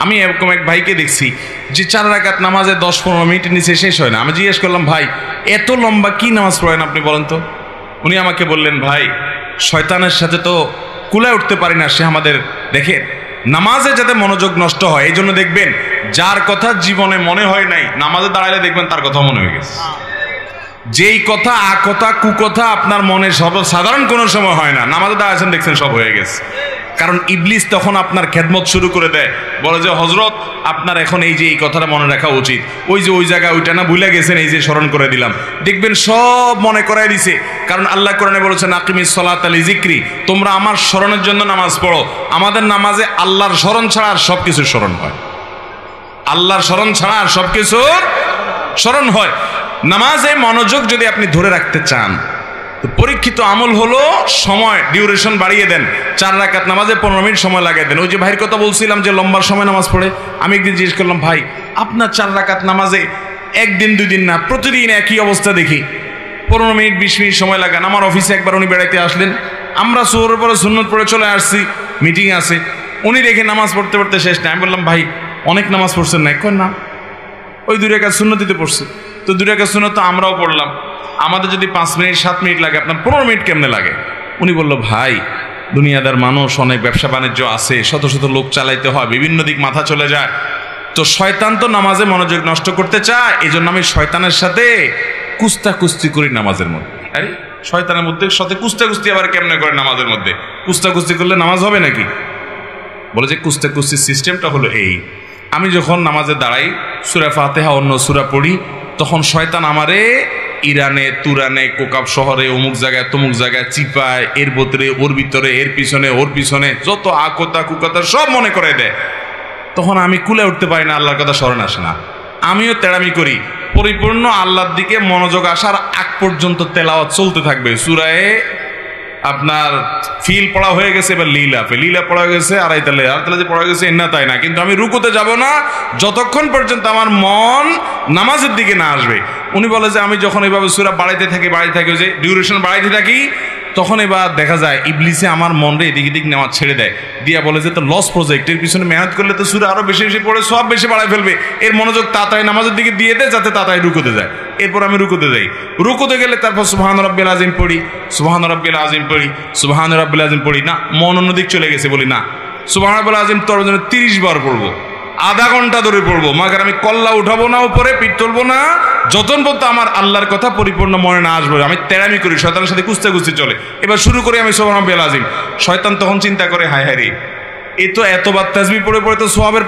আমি এরকম এক ভাইকে দেখছি যে 4 রাকাত নামাজে 10-15 মিনিটের নিচে শেষ হয় না। আমি জিজ্ঞেস করলাম, ভাই এত লম্বা কি নামাজ পড়েন আপনি বলেন তো? উনি আমাকে বললেন, ভাই শয়তানের সাথে তো কুলায় উঠতে পারি না, সে আমাদের দেখেন নামাজে যাতে মনোযোগ নষ্ট হয় এই জন্য দেখবেন যার কথা জীবনে মনে হয় নাই নামাজে দাঁড়ালে দেখবেন তার কথা মনে হয়ে গেছে। যেই কথা আকথা কুকথা আপনার মনে সব সাধারণ কোনো সময় হয় না, নামাজে দাঁড়াচ্ছেন দেখছেন সব হয়ে গেছে। কারণ ইবলিস তখন আপনার খেদমত শুরু করে দেয়, বলে যে হযরত আপনার এখন এই যে এই কথাটা মনে রাখা উচিত, ওই যে ওই জায়গায় ওইটা না ভুলে গেছেন, এই যে স্মরণ করে দিলাম। দেখবেন সব মনে করাই দিছে। কারণ আল্লাহ কোরআনে বলেছেন আকিমিস সালাতা লিযিকরি, তোমরা আমার স্মরণের জন্য নামাজ পড়ো। আমাদের নামাজে আল্লাহর স্মরণ ছাড়া আর সব কিছু স্মরণ হয়, আল্লাহর স্মরণ ছাড়া আর সব কিছু স্মরণ হয়। নামাজে মনোযোগ যদি আপনি ধরে রাখতে চান তো পরীক্ষিত আমল হলো সময় ডিউরেশন বাড়িয়ে দেন। 4 রাকাত নামাজে 15 মিনিট সময় লাগিয়ে দেন। ওই যে ভাইয়ের কথা বলছিলাম যে লম্বার সময় নামাজ পড়ে, আমি একদিন জিজ্ঞেস করলাম, ভাই আপনার 4 রাকাত নামাজে একদিন 2 দিন না প্রতিদিন একই অবস্থা দেখি, 15 মিনিট 20 মিনিট সময় লাগান। আমার অফিসে একবার উনি বেড়াইতে আসলেন, আমরা সুহরের পরে সুন্নত পড়ে চলে আসছি, মিটিং আছে, উনি দেখে নামাজ পড়তে পড়তে শেষ না। আমি বললাম, ভাই অনেক নামাজ পড়ছেন না? কই না, ওই 2 রাকাত সুন্নতিতে পড়ছি। তো 2 রাকাত সুন্নত তো আমরাও পড়লাম, আমাদের যদি 5 মিনিট 7 মিনিট লাগে আপনার 15 মিনিট কেমনে লাগে? উনি বলল, ভাই দুনিয়াদার মানুষ, অনেক ব্যবসা বাণিজ্য আছে, শত শত লোক চালাইতে হয়, বিভিন্ন দিক মাথা চলে যায়, তো শয়তান তো নামাজে মনোযোগ নষ্ট করতে চায়, এই জন্য আমি শয়তানের সাথে কুস্তাকুস্তি করি নামাজের মধ্যে। আরে শয়তানের মধ্যে সাথে কুস্তাকুস্তি আবার কেমনে করে নামাজের মধ্যে? কুস্তাকুস্তি করলে নামাজ হবে নাকি? বলে যে কুস্তাকুস্তির সিস্টেমটা হলো এই, আমি যখন নামাজে দাঁড়াই সূরা ফাতিহা অন্য সূরা পড়ি, তখন শয়তান আমারে ইরানে তুরানে কোকাব শহরে অমুক জায়গায় তমুক জায়গায় চিপায়, এর ভিতরে ওর ভিতরে এর পিছনে ওর পিছনে যত আকতা কুকতা সব মনে করে দেয়। তখন আমি কুলে উঠতে পারি না, আল্লাহর কথা স্মরণ আসে না। আমিও তেড়ামি করি, পরিপূর্ণ আল্লাহর দিকে মনোযোগ আসার আগ পর্যন্ত তেলাওয়াত চলতে থাকবে। সূরায়ে আপনার ফিল পড়া হয়ে গেছে, এবার লীলা পড়া গেছে, আড়াই তালে যে পড়া গেছে এন্না তাই না, কিন্তু আমি রুকুতে যাব না যতক্ষণ পর্যন্ত আমার মন নামাজের দিকে না আসবে। উনি বলে যে আমি যখন এইভাবে সূরা বাড়াইতে থাকি যে ডিউরেশন বাড়াইতে থাকি, তখন এবার দেখা যায় ইবলিসে আমার মনরে এদিক এদিক নেওয়া ছেড়ে দেয়, দিয়া বলে যে তো লস প্রজেক্ট, এর পিছনে মেহনত করলে তো সূরা আরো বেশি বেশি পড়ে সব বেশি বাড়াই ফেলবে, এর মনোযোগ তাড়াতাড়ি নামাজের দিকে দিয়ে দেয় যাতে তাড়াতাড়ি রুকুতে যায়। এরপর আমি রুকুতে যাই, রুকুতে গেলে তারপর সুবহান রাব্বিল আযীম পড়ি, সুবহান রাব্বিল আযীম পড়ি, সুবহান রাব্বিল আযীম পড়ি, না মন অন্যদিক চলে গেছে, বলি না সুবহান রাব্বিল আযীম তোর জন্য 30 বার পড়বো, আধা ঘন্টা ধরে পড়বো, মাগার আমি কল্লা উঠাবো না, উপরে পিঠ তুলবো না, যতক্ষণ পর্যন্ত আমার আল্লাহর কথা পরিপূর্ণ মনে না আসবে। আমি তেড়ামি করি, শয়তানের সাথে কুস্তাকুস্তি চলে। এবার শুরু করি আমি সুবহান রাব্বিল আযীম, শয়তান তখন চিন্তা করে হায় হায় রে, এ তো এতবার তাসবিহ পড়ে পড়ে তো সওয়াবের